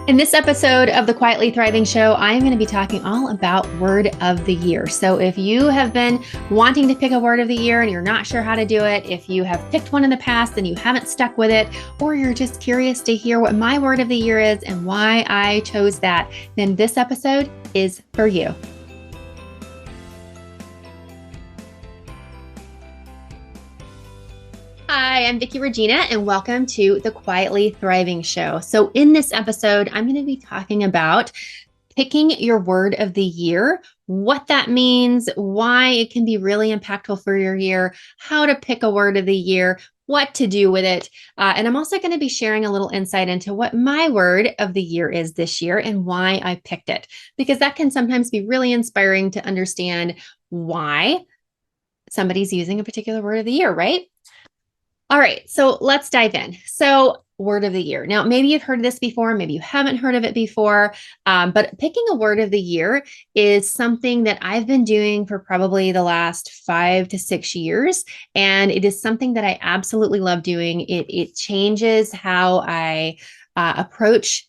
In this episode of the Quietly Thriving Show, I am going to be talking all about word of the year. So if you have been wanting to pick a word of the year and you're not sure how to do it, if you have picked one in the past and you haven't stuck with it, or you're just curious to hear what my word of the year is and why I chose that, then this episode is for you. Hi, I'm Vicki Regina, and welcome to the Quietly Thriving Show. So, in this episode, I'm going to be talking about picking your word of the year, what that means, why it can be really impactful for your year, how to pick a word of the year, what to do with it. And I'm also going to be sharing a little insight into what my word of the year is this year and why I picked it, because that can sometimes be really inspiring to understand why somebody's using a particular word of the year, right? All right, so let's dive in. So, word of the year. Now, maybe you've heard of this before, maybe you haven't heard of it before, but picking a word of the year is something that I've been doing for probably the last 5 to 6 years. And it is something that I absolutely love doing. It changes how I approach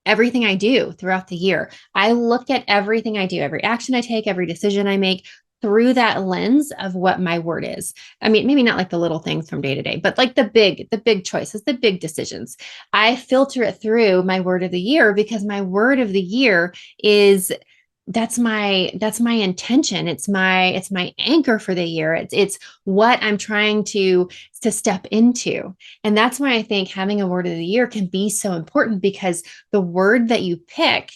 everything I do throughout the year. I look at everything I do, every action I take, every decision I make through that lens of what my word is. I mean, maybe not like the little things from day to day, but like the big choices, the big decisions. I filter it through my word of the year because my word of the year is that's my intention. It's my anchor for the year. It's what I'm trying to step into. And that's why I think having a word of the year can be so important, because the word that you pick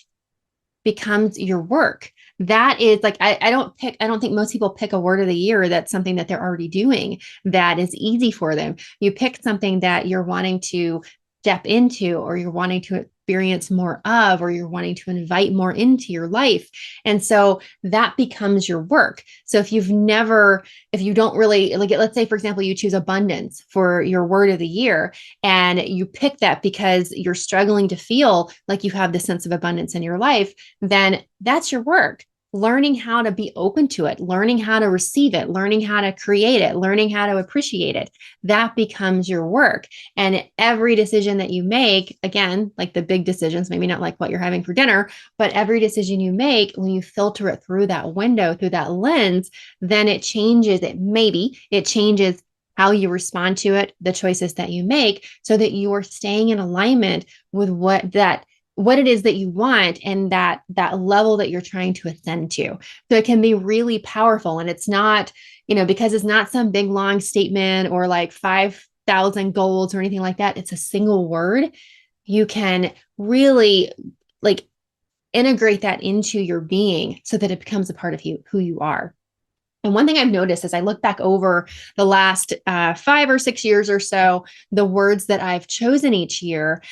becomes your work. That is like, I don't think most people pick a word of the year that's something that they're already doing that is easy for them. You pick something that you're wanting to step into, or you're wanting to experience more of, or you're wanting to invite more into your life. And so that becomes your work. So if you don't really like it, let's say, for example, you choose abundance for your word of the year, and you pick that because you're struggling to feel like you have this sense of abundance in your life, then that's your work. Learning how to be open to it, learning how to receive it, learning how to create it, learning how to appreciate it. That becomes your work. And every decision that you make, again, like the big decisions, maybe not like what you're having for dinner, but every decision you make, when you filter it through that window, through that lens, then it changes it. Maybe it changes how you respond to it, the choices that you make, so that you are staying in alignment with what it is that you want, and that level that you're trying to ascend to. So it can be really powerful. And it's not, because it's not some big long statement or like 5,000 goals or anything like that. It's a single word. You can really like integrate that into your being so that it becomes a part of you, who you are. And one thing I've noticed as I look back over the last 5 or 6 years or so, the words that I've chosen each year,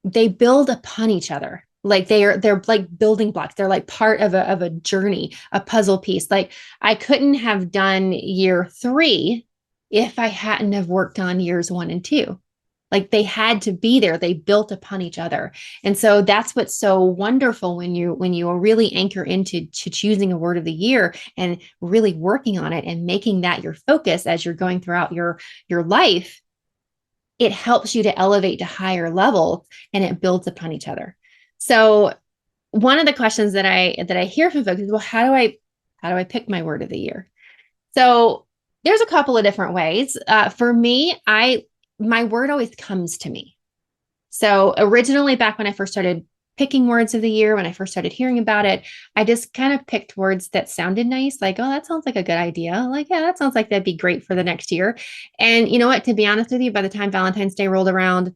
they build upon each other. Like they're like building blocks. They're like part of a journey, a puzzle piece. Like I couldn't have done year 3 if I hadn't have worked on years 1 and 2. Like they had to be there. They built upon each other. And so that's what's so wonderful when you really anchor into choosing a word of the year and really working on it and making that your focus as you're going throughout your life. It helps you to elevate to higher levels, and it builds upon each other. So one of the questions that I hear from folks is, well, how do I pick my word of the year? So there's a couple of different ways. For me, my word always comes to me. So originally, back when I first started picking words of the year, when I first started hearing about it, I just kind of picked words that sounded nice. Like, oh, that sounds like a good idea. Like, yeah, that sounds like that'd be great for the next year. And you know what? To be honest with you, by the time Valentine's Day rolled around,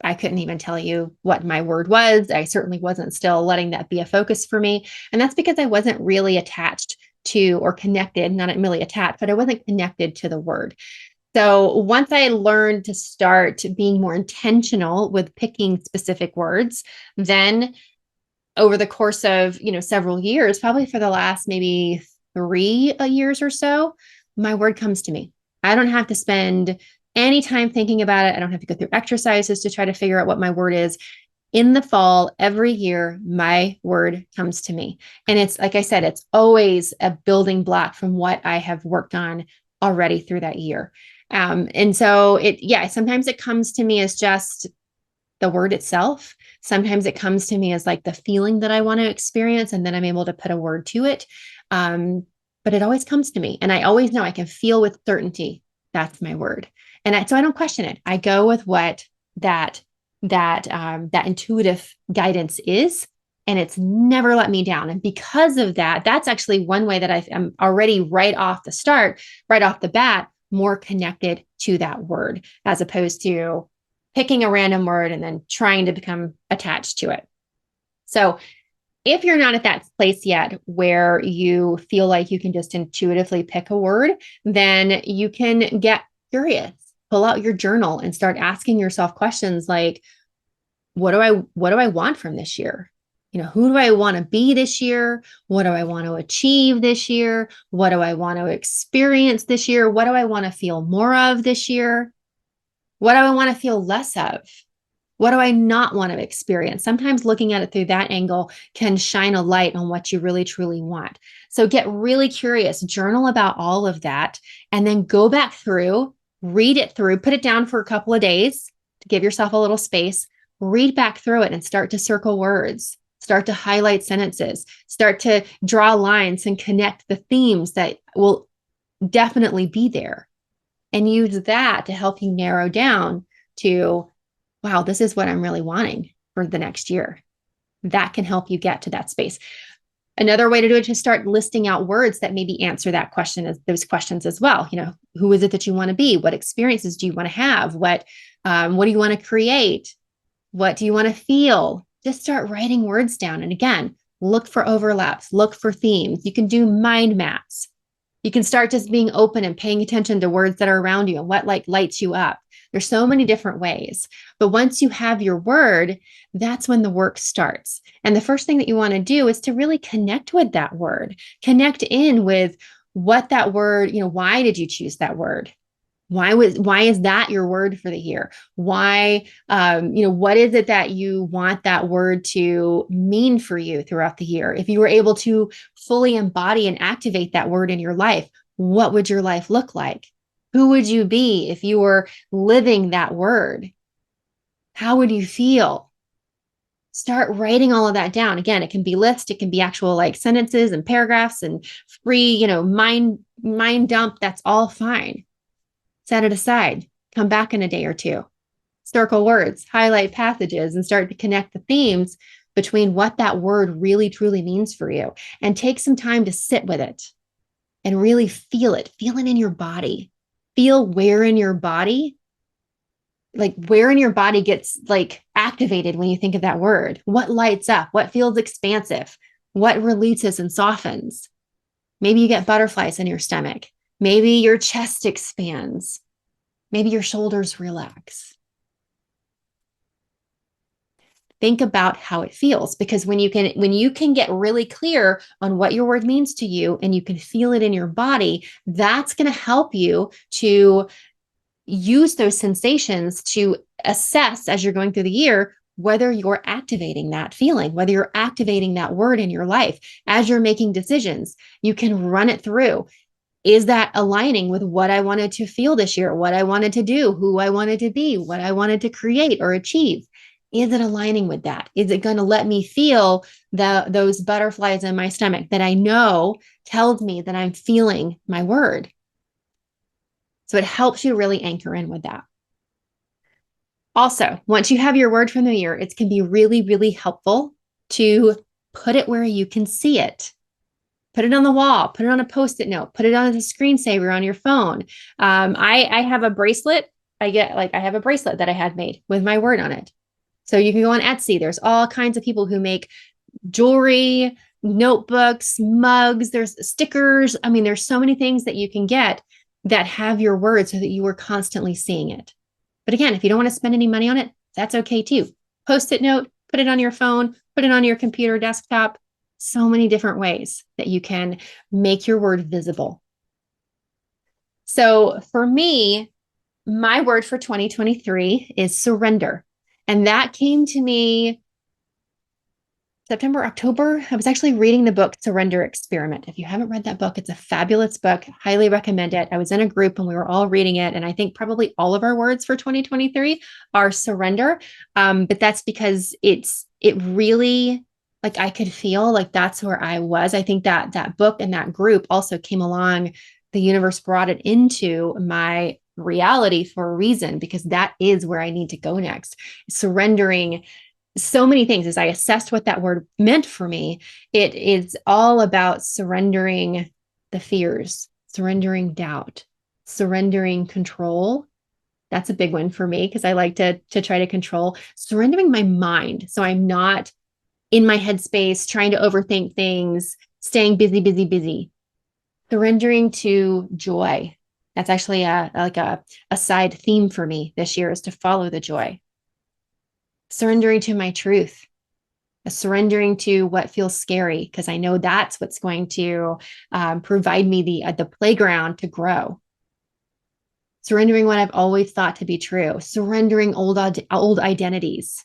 I couldn't even tell you what my word was. I certainly wasn't still letting that be a focus for me. And that's because I wasn't really attached to or connected, not really attached, but I wasn't connected to the word. So once I learned to start being more intentional with picking specific words, then over the course of, several years, probably for the last maybe 3 years or so, my word comes to me. I don't have to spend any time thinking about it. I don't have to go through exercises to try to figure out what my word is. In the fall, every year, my word comes to me. And it's, like I said, it's always a building block from what I have worked on already through that year. And so sometimes it comes to me as just the word itself. Sometimes it comes to me as like the feeling that I want to experience, and then I'm able to put a word to it. But it always comes to me, and I always know I can feel with certainty that's my word. So I don't question it. I go with what that intuitive guidance is, and it's never let me down. And because of that, that's actually one way that I'm already right off the bat, more connected to that word, as opposed to picking a random word and then trying to become attached to it. So if you're not at that place yet where you feel like you can just intuitively pick a word, then you can get curious, pull out your journal and start asking yourself questions like, what do I want from this year? Who do I want to be this year? What do I want to achieve this year? What do I want to experience this year? What do I want to feel more of this year? What do I want to feel less of? What do I not want to experience? Sometimes looking at it through that angle can shine a light on what you really, truly want. So get really curious, journal about all of that, and then go back through, read it through, put it down for a couple of days to give yourself a little space, read back through it and start to circle words, start to highlight sentences, start to draw lines and connect the themes that will definitely be there, and use that to help you narrow down to, wow, this is what I'm really wanting for the next year. That can help you get to that space. Another way to do it is to start listing out words that maybe answer that question, those questions as well. Who is it that you want to be? What experiences do you want to have? What do you want to create? What do you want to feel? Just start writing words down. And again, look for overlaps, look for themes. You can do mind maps. You can start just being open and paying attention to words that are around you and what lights you up. There's so many different ways. But once you have your word, that's when the work starts. And the first thing that you want to do is to really connect with that word, connect in with what that word, why did you choose that word? Why is that your word for the year? Why, what is it that you want that word to mean for you throughout the year? If you were able to fully embody and activate that word in your life, what would your life look like? Who would you be if you were living that word? How would you feel? Start writing all of that down. Again, it can be lists, it can be actual like sentences and paragraphs and free, mind dump. That's all fine. Set it aside, come back in a day or two, circle words, highlight passages, and start to connect the themes between what that word really truly means for you. And take some time to sit with it and really feel it in your body. Feel where in your body gets like activated when you think of that word. What lights up? What feels expansive? What releases and softens? Maybe you get butterflies in your stomach. Maybe your chest expands. Maybe your shoulders relax. Think about how it feels, because when you can get really clear on what your word means to you and you can feel it in your body, that's going to help you to use those sensations to assess as you're going through the year whether you're activating that feeling, whether you're activating that word in your life. As you're making decisions, you can run it through. Is that aligning with what I wanted to feel this year, what I wanted to do, who I wanted to be, what I wanted to create or achieve? Is it aligning with that? Is it going to let me feel those butterflies in my stomach that I know tells me that I'm feeling my word? So it helps you really anchor in with that. Also, once you have your word from the year, it can be really, really helpful to put it where you can see it. Put it on the wall, put it on a Post-it note, put it on as a screensaver on your phone. I have a bracelet. I have a bracelet that I had made with my word on it. So you can go on Etsy. There's all kinds of people who make jewelry, notebooks, mugs, there's stickers. I mean, there's so many things that you can get that have your word so that you are constantly seeing it. But again, if you don't want to spend any money on it, that's okay too. Post-it note, put it on your phone, put it on your computer desktop. So many different ways that you can make your word visible. So for me, my word for 2023 is surrender. And that came to me September, October, I was actually reading the book Surrender Experiment. If you haven't read that book, it's a fabulous book. Highly recommend it. I was in a group and we were all reading it. And I think probably all of our words for 2023 are surrender. But that's because it really, like, I could feel like that's where I was. I think that that book and that group also came along. The universe brought it into my reality for a reason, because that is where I need to go next. Surrendering so many things. As I assessed what that word meant for me, it is all about surrendering the fears, surrendering doubt, surrendering control. That's a big one for me because I like to try to control, surrendering my mind. So I'm not in my headspace trying to overthink things, staying busy, busy, busy. Surrendering to joy. That's actually a side theme for me this year, is to follow the joy. Surrendering to my truth, surrendering to what feels scary, because I know that's what's going to provide me the playground to grow. Surrendering what I've always thought to be true, surrendering old identities,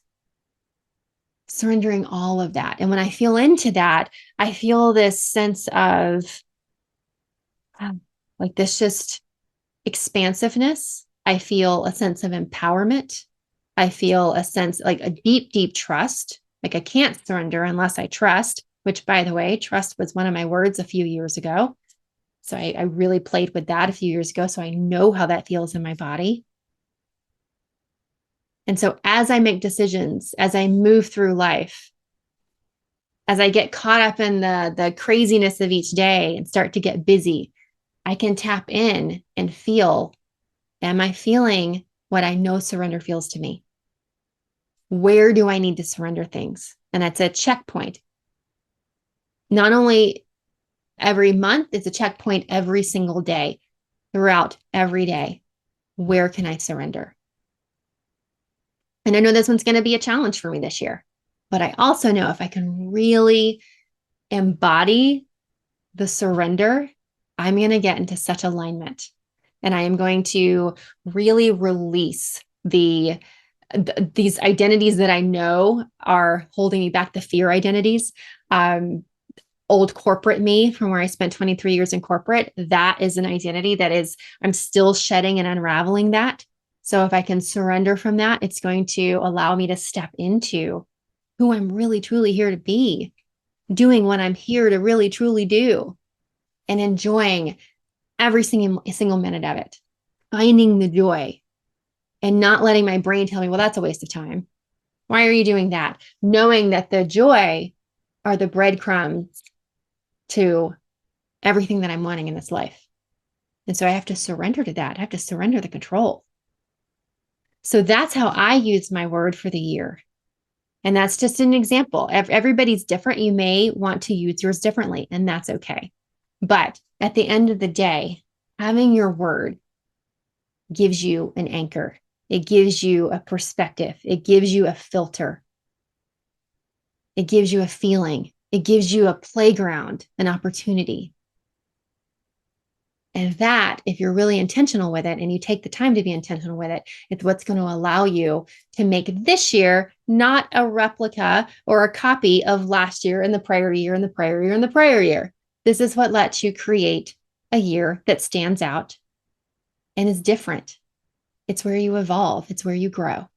surrendering all of that. And when I feel into that, I feel this sense of like this just expansiveness. I feel a sense of empowerment. I feel a sense, like a deep, deep trust. Like I can't surrender unless I trust, which, by the way, trust was one of my words a few years ago. So I really played with that a few years ago. So I know how that feels in my body. And so as I make decisions, as I move through life, as I get caught up in the craziness of each day and start to get busy, I can tap in and feel, am I feeling what I know surrender feels to me? Where do I need to surrender things? And that's a checkpoint. Not only every month, it's a checkpoint every single day, throughout every day. Where can I surrender? And I know this one's going to be a challenge for me this year, but I also know if I can really embody the surrender, I'm going to get into such alignment. And I am going to really release these identities that I know are holding me back, the fear identities. Old corporate me from where I spent 23 years in corporate, that is an identity that is, I'm still shedding and unraveling that. So if I can surrender from that, it's going to allow me to step into who I'm really, truly here to be, doing what I'm here to really, truly do, and enjoying every single minute of it, finding the joy and not letting my brain tell me, well, that's a waste of time. Why are you doing that? Knowing that the joy are the breadcrumbs to everything that I'm wanting in this life. And so I have to surrender to that. I have to surrender the control. So that's how I use my word for the year. And that's just an example. Everybody's different. You may want to use yours differently, and that's okay. But at the end of the day, having your word gives you an anchor. It gives you a perspective. It gives you a filter. It gives you a feeling. It gives you a playground, an opportunity. And that, if you're really intentional with it and you take the time to be intentional with it, it's what's going to allow you to make this year not a replica or a copy of last year and the prior year and the prior year and the prior year. This is what lets you create a year that stands out and is different. It's where you evolve. It's where you grow.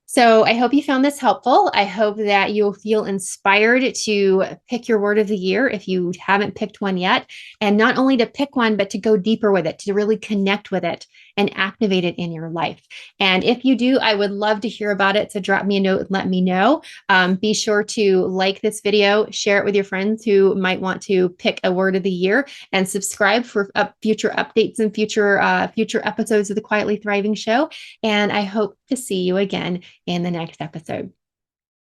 So I hope you found this helpful. I hope that you'll feel inspired to pick your word of the year if you haven't picked one yet. And not only to pick one, but to go deeper with it, to really connect with it and activate it in your life. And if you do, I would love to hear about it. So drop me a note and let me know. Be sure to like this video, share it with your friends who might want to pick a word of the year, and subscribe for future updates and future episodes of the Quietly Thriving Show. And I hope to see you again in the next episode.